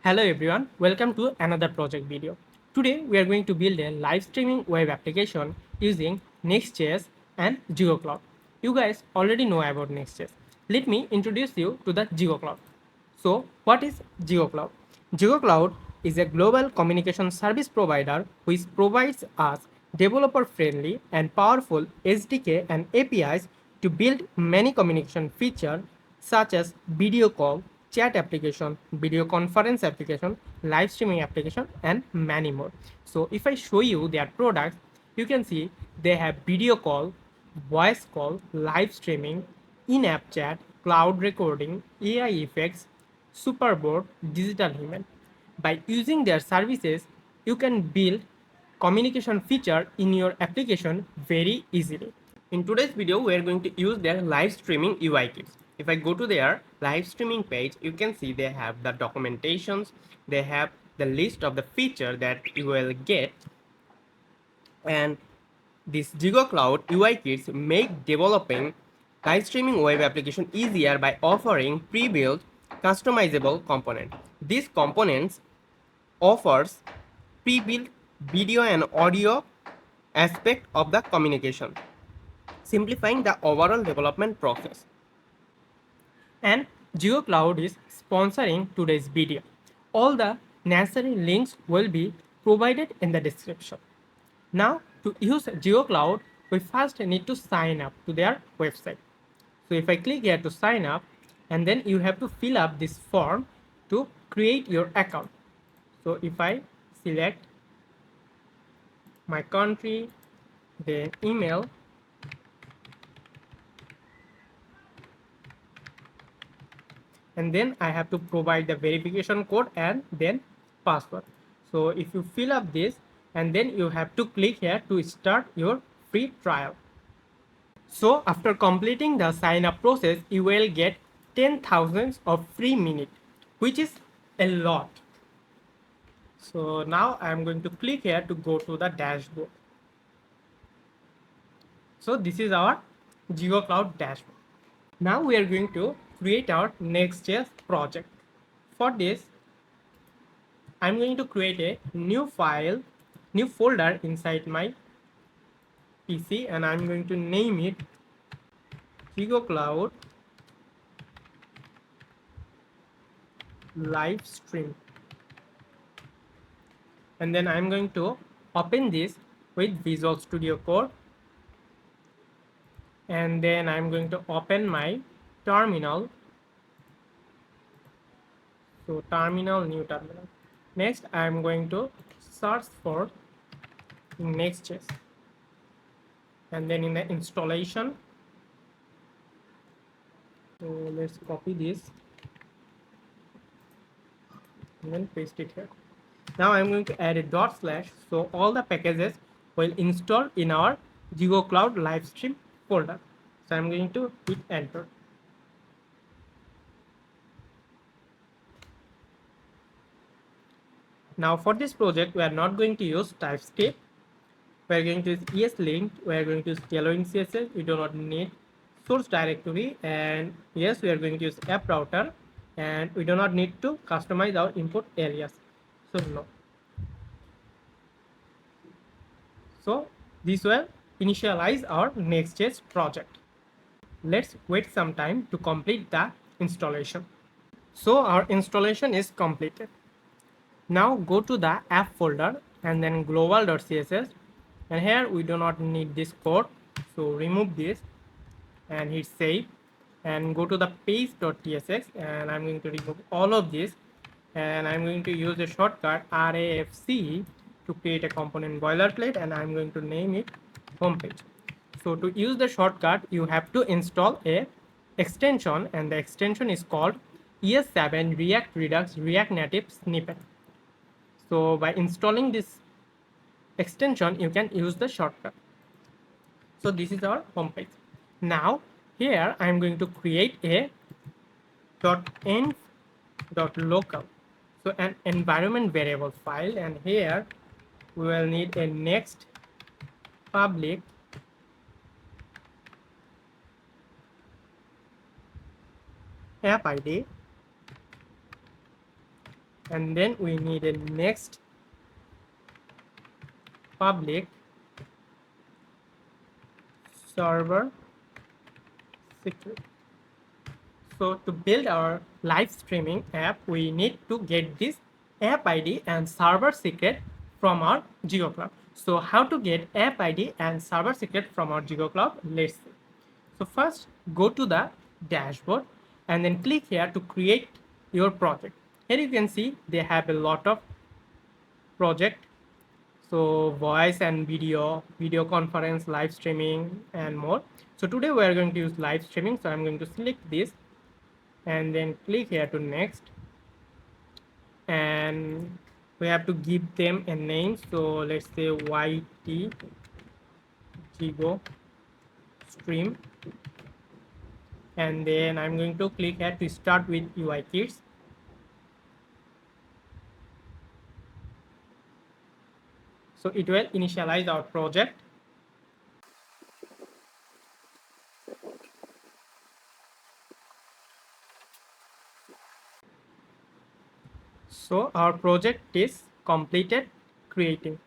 Hello everyone, welcome to another project video. Today we are going to build a live streaming web application using Next.js and ZEGOCLOUD. You guys already know about Next.js. Let me introduce you to the ZEGOCLOUD. So what is ZEGOCLOUD? ZEGOCLOUD is a global communication service provider which provides us developer-friendly and powerful SDK and APIs to build many communication features such as video call, chat application, video conference application, live streaming application, and many more. So if I show you their products, you can see they have video call, voice call, live streaming, in-app chat, cloud recording, AI effects, superboard, digital human. By using their services, you can build communication feature in your application very easily. In today's video, we are going to use their live streaming UI kits. If I go to their live streaming page, you can see they have the documentations, they have the list of the feature that you will get, and these ZEGOCLOUD UI kits make developing live streaming web application easier by offering pre-built customizable component. These components offers pre-built video and audio aspect of the communication, simplifying the overall development process. And ZEGOCLOUD is sponsoring today's video. All the necessary links will be provided in the description. Now, to use ZEGOCLOUD, we first need to sign up to their website. So if I click here to sign up, and then you have to fill up this form to create your account. So if I select my country, then email, and then I have to provide the verification code and then password. So if you fill up this, and then you have to click here to start your free trial. So after completing the sign up process, you will get 10,000 of free minute, which is a lot. So now I am going to click here to go to the dashboard. So this is our ZEGOCLOUD dashboard. Now we are going to create our Next.js project. For this, I'm going to create a new file, new folder inside my PC, and I'm going to name it ZEGOCLOUD live stream. And then I'm going to open this with Visual Studio Code. And then I'm going to open my terminal. So terminal, new terminal. Next, I'm going to search for Next.js. And then in the installation, so let's copy this and then paste it here. Now I'm going to add a dot slash, so all the packages will install in our ZEGOCLOUD live stream folder. So I'm going to hit enter. Now for this project, we are not going to use TypeScript. We are going to use ESLint. We are going to use tailoring CSS. We do not need source directory. And yes, we are going to use app router. And we do not need to customize our input areas. So no. So this will initialize our Next.js project. Let's wait some time to complete the installation. So our installation is completed. Now go to the app folder and then global.css, and here we do not need this code, so remove this and hit save and go to the page.tsx, and I'm going to remove all of this, and I'm going to use the shortcut RAFC to create a component boilerplate, and I'm going to name it homepage. So to use the shortcut, you have to install a extension, and the extension is called ES7 React Redux React Native Snippet. So by installing this extension, you can use the shortcut. So this is our homepage. Now here I am going to create a .env.local, so an environment variable file, and here we will need a next public app ID and then we need a next public server secret. So to build our live streaming app, we need to get this app ID and server secret from our ZEGOCLOUD. So how to get app ID and server secret from our ZEGOCLOUD? Let's see. So first go to the dashboard and then click here to create your project. Here you can see they have a lot of project. So voice and video conference, live streaming and more. So today we are going to use live streaming. So I'm going to select this and then click here to next, and we have to give them a name. So let's say YT Jigo stream, and then I'm going to click here to start with UI kits. So it will initialize our project. So our project is completed creating.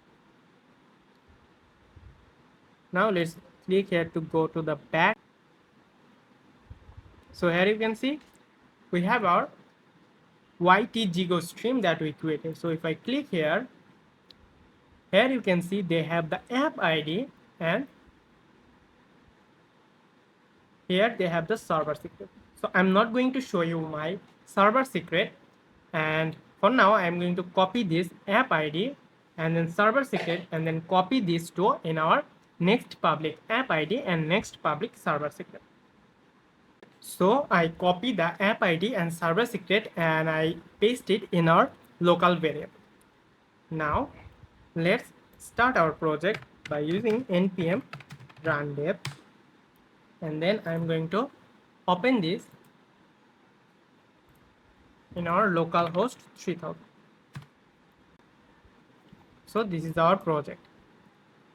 Now let's click here to go to the back. So here you can see we have our YT Jigo stream that we created. So if I click here, here you can see they have the app ID, and here they have the server secret. So I'm not going to show you my server secret, and for now I'm going to copy this app ID and then server secret and then copy these two in our next public app ID and next public server secret. So I copy the app ID and server secret and I paste it in our local variable. Now let's start our project by using npm run dev, and then I'm going to open this in our localhost 3000. So this is our project.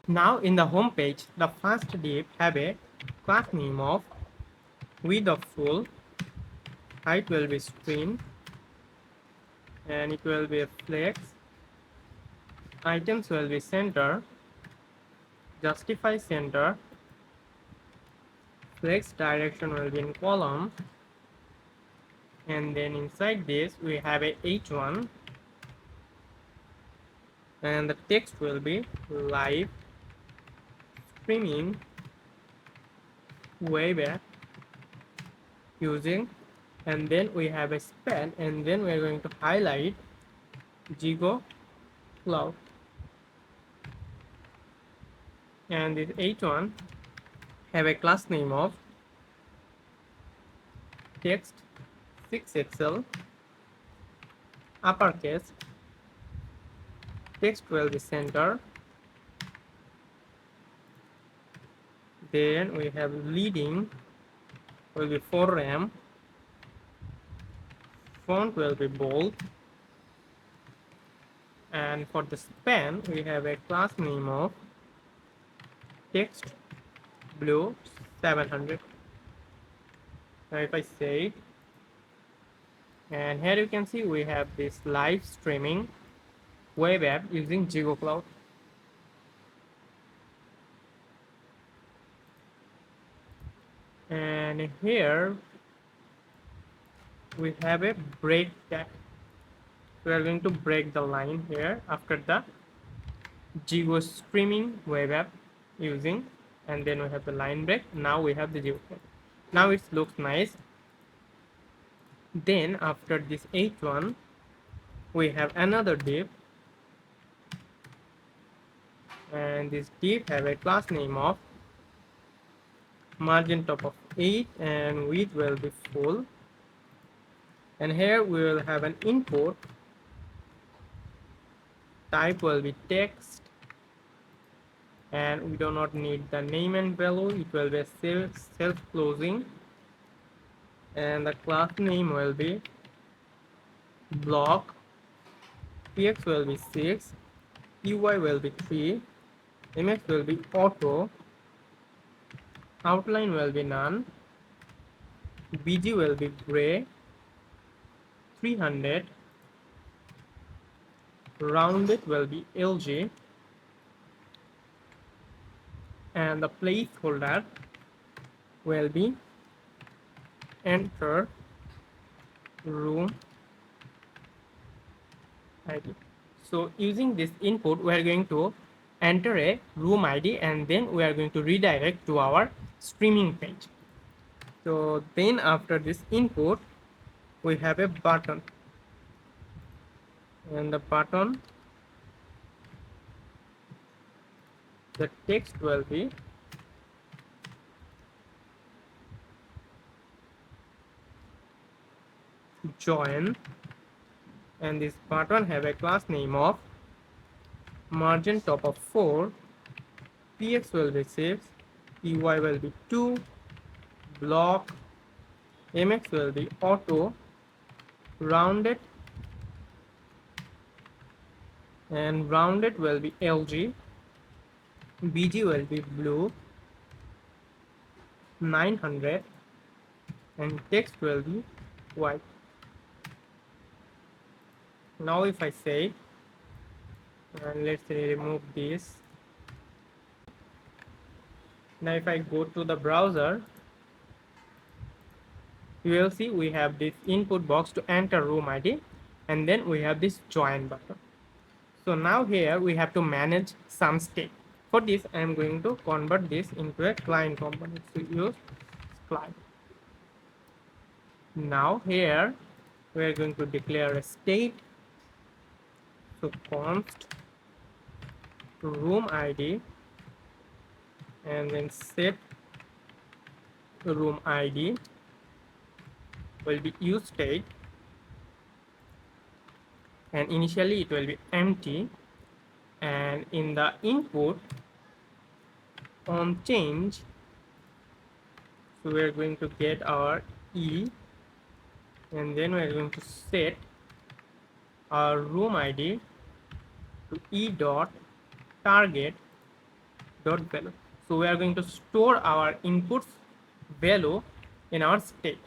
Now in the home page, the first div have a class name of width of full, height will be string, and it will be a flex, items will be center, justify center, flex direction will be in column, and then inside this we have a h1, and the text will be live streaming WebApp using, and then we have a span, and then we are going to highlight ZEGOCLOUD, and this h1 have a class name of text 6xl uppercase, text will be center, then we have leading will be 4 rem, font will be bold, and for the span we have a class name of text blue 700. Now if I say, and here you can see we have this live streaming web app using ZEGOCLOUD. And here we have a break tag. We are going to break the line here after the Jigo streaming web app using, and then we have the line break. Now we have the Jigo. Now it looks nice. Then after this h1 we have another div, and this div have a class name of margin top of 8 and width will be full, and here we will have an input type will be text, and we do not need the name and value, it will be self-closing, and the class name will be block, px will be 6, ui will be 3, mx will be auto, outline will be none, bg will be gray 300, rounded will be LG, and the placeholder will be enter room ID. So using this input, we are going to enter a room ID, and then we are going to redirect to our streaming page. So then after this input, we have a button, and the button, the text will be join, and this button have a class name of margin top of 4, px will be 6, py will be 2, block, mx will be auto, rounded, and rounded will be LG, BG will be blue, 900, and text will be white. Now if I say, and let's say remove this. Now if I go to the browser, you will see we have this input box to enter room ID, and then we have this join button. So now here we have to manage some state. For this, I am going to convert this into a client component. So use client. Now here we are going to declare a state. So const room ID, and then set room ID will be use state, and initially it will be empty, and in the input on change, so we are going to get our e, and then we are going to set our room ID to e dot target dot value. So we are going to store our inputs value in our state.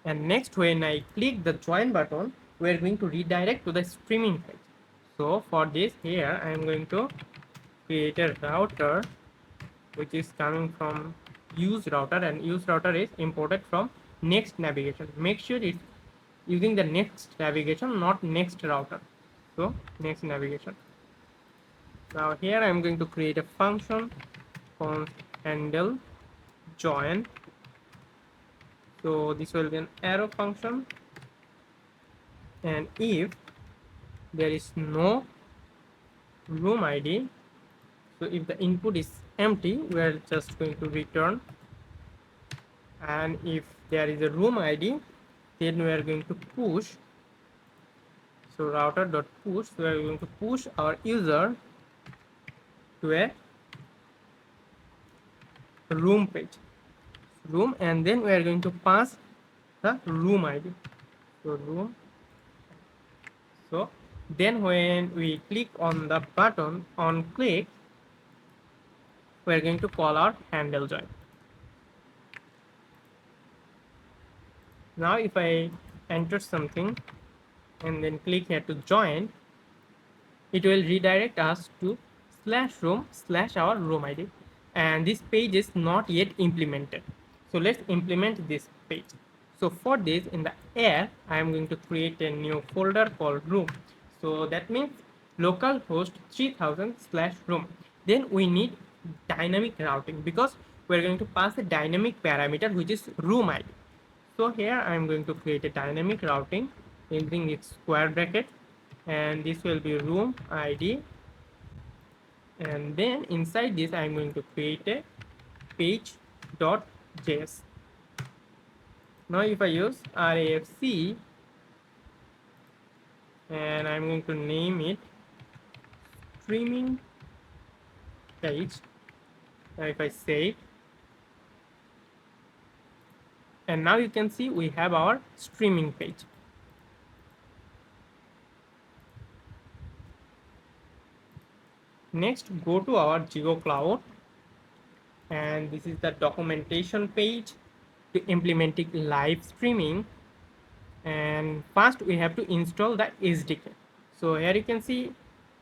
And next, when I click the join button, we are going to redirect to the streaming page. So for this, here I am going to create a router which is coming from use router, and use router is imported from next navigation. Make sure it's using the next navigation, not next router. So next navigation. Now here I am going to create a function called handle join. So this will be an arrow function, and if there is no room ID, so if the input is empty, we are just going to return, and if there is a room ID, then we are going to push. So router dot push, we are going to push our user to a room page, room, and then we are going to pass the room ID. So room. So then when we click on the button on click, we are going to call our handle join. Now if I enter something and then click here to join, it will redirect us to /room/ our room ID, and this page is not yet implemented. So let's implement this page. So for this, in the air, I am going to create a new folder called room. So that means localhost 3000/room. Then we need dynamic routing, because we are going to pass a dynamic parameter which is room ID. So here I am going to create a dynamic routing using its square bracket, and this will be room ID, and then inside this I am going to create a page.js. Now if I use RAFC, and I'm going to name it streaming page. Now if I save, and now you can see we have our streaming page. Next, go to our ZEGOCLOUD, and this is the documentation page to implementing live streaming. And first we have to install the SDK. So here you can see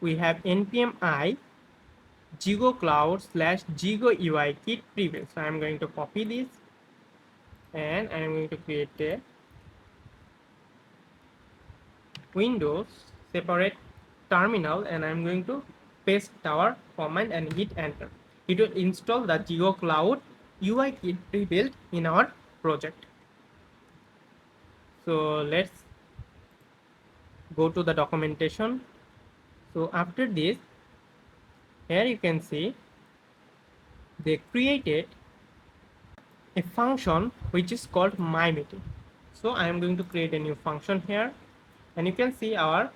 we have npm I ZEGOCLOUD / ZEGO UI kit preview. So I'm going to copy this and I'm going to create a Windows separate terminal, and I'm going to paste our command and hit enter. It will install the ZEGOCLOUD UI kit pre-built in our project. So let's go to the documentation. So after this, here you can see they created a function which is called mymeeting. So I am going to create a new function here, and you can see our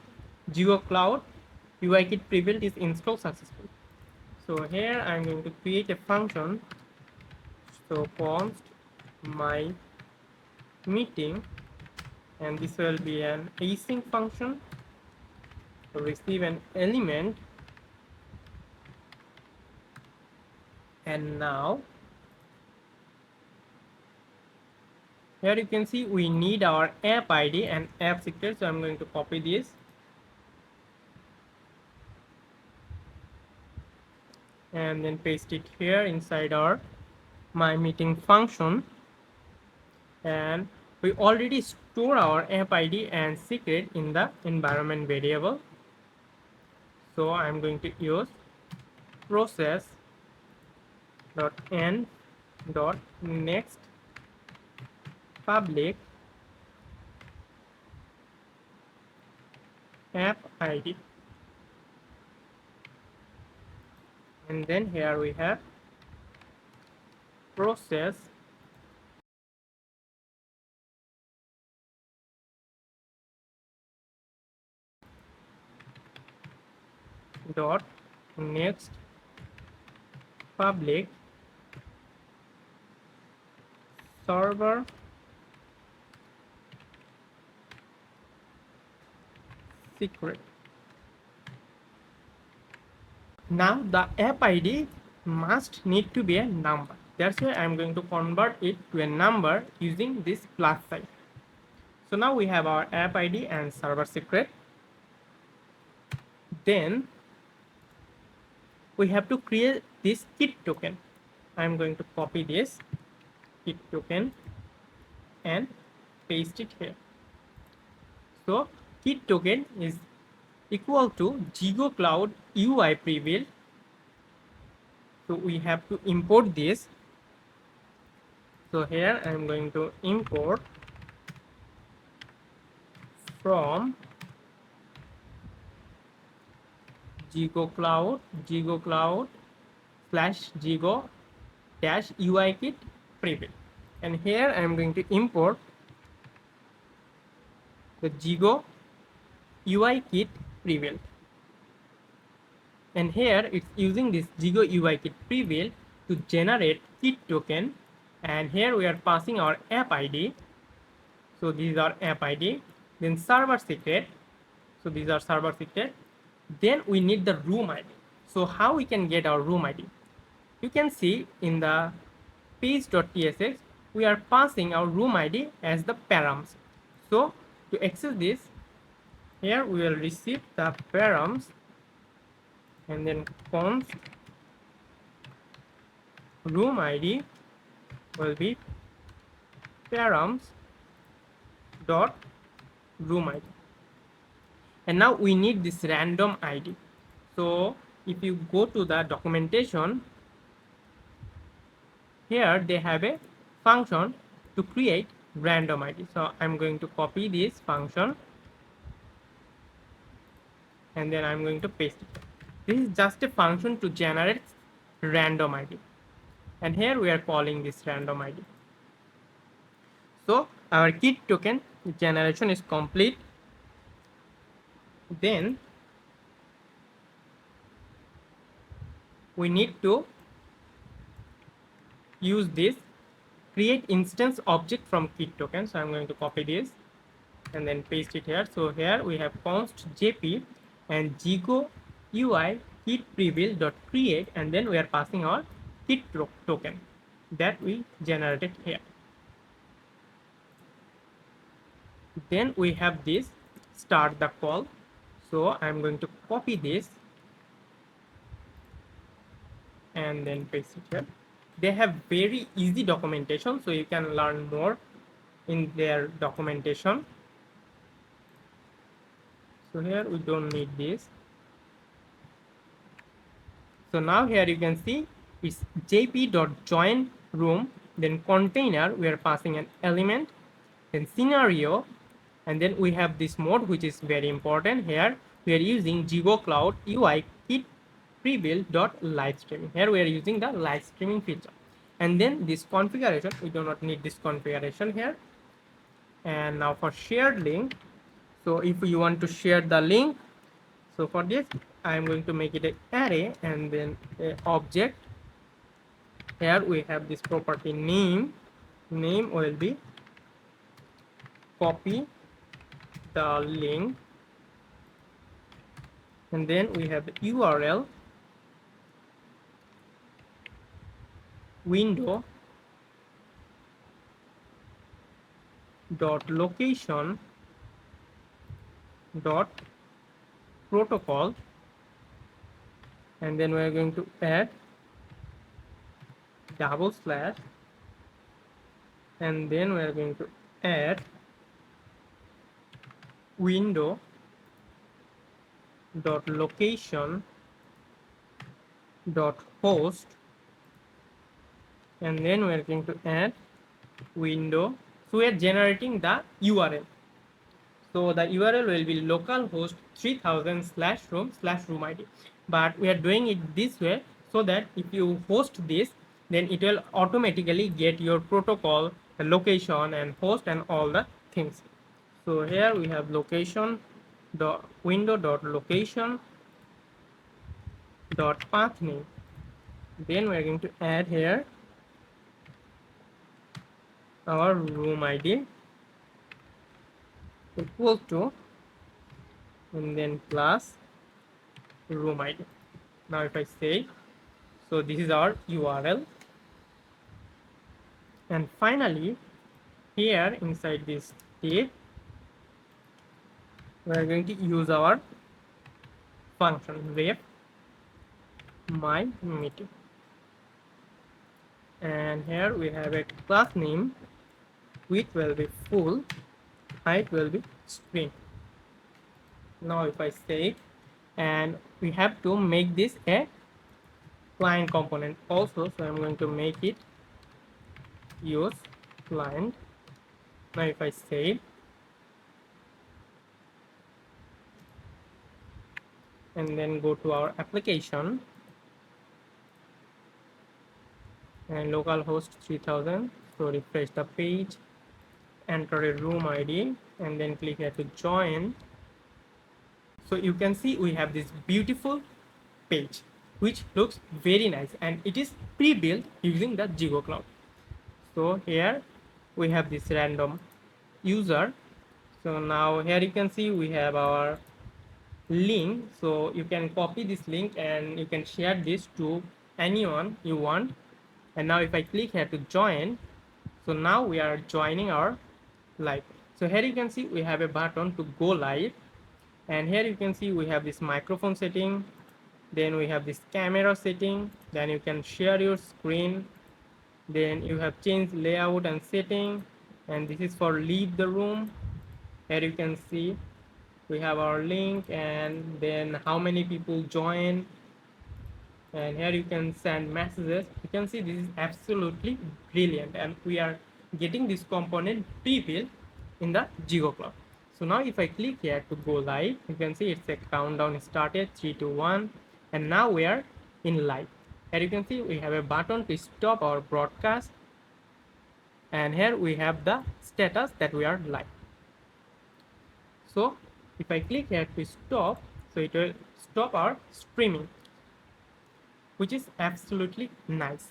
ZEGOCLOUD UI kit pre-built is installed successfully. So here I am going to create a function. So const my meeting, and this will be an async function to receive an element. And now here you can see we need our app ID and app secret. So I'm going to copy this and then paste it here inside our my meeting function. And we already store our app ID and secret in the environment variable. So I'm going to use process dot end dot next public app ID, and then here we have process dot next public server secret. Now the app ID must need to be a number. That's why I'm going to convert it to a number using this plus sign. So now we have our app ID and server secret. Then we have to create this kit token. I'm going to copy this kit token and paste it here. So kit token is equal to ZEGOCLOUD UI pre-built. So we have to import this. So here I am going to import from ZEGOCLOUD / ZEGO -UI kit pre-built, and here I am going to import the ZEGO UI kit pre-built, and here it's using this ZEGO UI kit pre-built to generate kit token, and here we are passing our app ID. So these are app ID, then server secret. So these are server secret. Then we need the room ID. So how we can get our room ID? You can see in the page.tsx we are passing our room ID as the params. So to access this, here we will receive the params, and then const room ID will be params dot room ID. And now we need this random ID. So if you go to the documentation, here they have a function to create random ID. So I'm going to copy this function and then I'm going to paste it. This is just a function to generate random ID, and here we are calling this random ID. So our kit token generation is complete. Then we need to use this create instance object from kit token. So I'm going to copy this and then paste it here. So here we have const jp and ZEGO UI kit pre-built dot create, and then we are passing our kit token that we generated here. Then we have this start the call. So I'm going to copy this and then paste it here. They have very easy documentation, so you can learn more in their documentation. So here we don't need this. So now here you can see it's jp.join room, then container, we are passing an element, then scenario, and then we have this mode which is very important. Here we are using ZEGOCLOUD UI kit prebuild dot live streaming. Here we are using the live streaming feature, and then this configuration, we do not need this configuration here. And now for shared link, so if you want to share the link, so for this I am going to make it an array and then a object. Here we have this property name. Name will be copy the link, and then we have the URL window dot location dot protocol, and then we are going to add double slash, and then we are going to add window dot location dot host, and then we are going to add window. So we are generating the URL. So the URL will be localhost 3000 /room /room ID. But we are doing it this way so that if you host this, then it will automatically get your protocol, the location and host and all the things. So here we have location dot window dot location dot path name. Then we are going to add here our room ID equal to, and then plus room ID. Now if I say, so this is our URL, and finally here inside this state we are going to use our function ref my meeting, and here we have a class name, width will be full, height will be string. Now if I say, and we have to make this a client component also, so I'm going to make it use client. Now if I say, and then go to our application and localhost 3000, so refresh the page, enter a room ID, and then click here to join. So you can see we have this beautiful page which looks very nice, and it is pre-built using the ZEGOCLOUD. So here we have this random user. So now here you can see we have our link, so you can copy this link and you can share this to anyone you want. And now if I click here to join, so now we are joining our live. So here you can see we have a button to go live, and here you can see we have this microphone setting, then we have this camera setting, then you can share your screen, then you have changed layout and setting, and this is for leave the room. Here you can see we have our link, and then how many people join, and here you can send messages. You can see this is absolutely brilliant, and we are getting this component pre-built in the ZEGOCLOUD. So now if I click here to go live, you can see it's a countdown started, 3 2 1, and now we are in live. Here you can see we have a button to stop our broadcast, and here we have the status that we are live. So if I click here to stop, so it will stop our streaming, which is absolutely nice.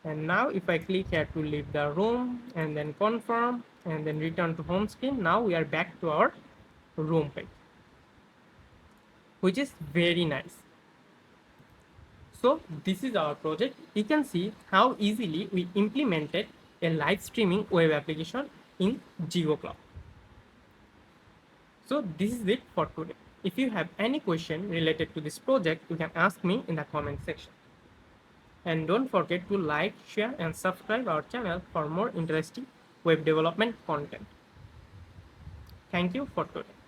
And now if I click here to leave the room and then confirm and then return to home screen, now we are back to our room page, which is very nice. So this is our project. You can see how easily we implemented a live streaming web application in ZEGOCLOUD. So this is it for today. If you have any question related to this project, you can ask me in the comment section. And don't forget to like, share and subscribe our channel for more interesting web development content. Thank you for today.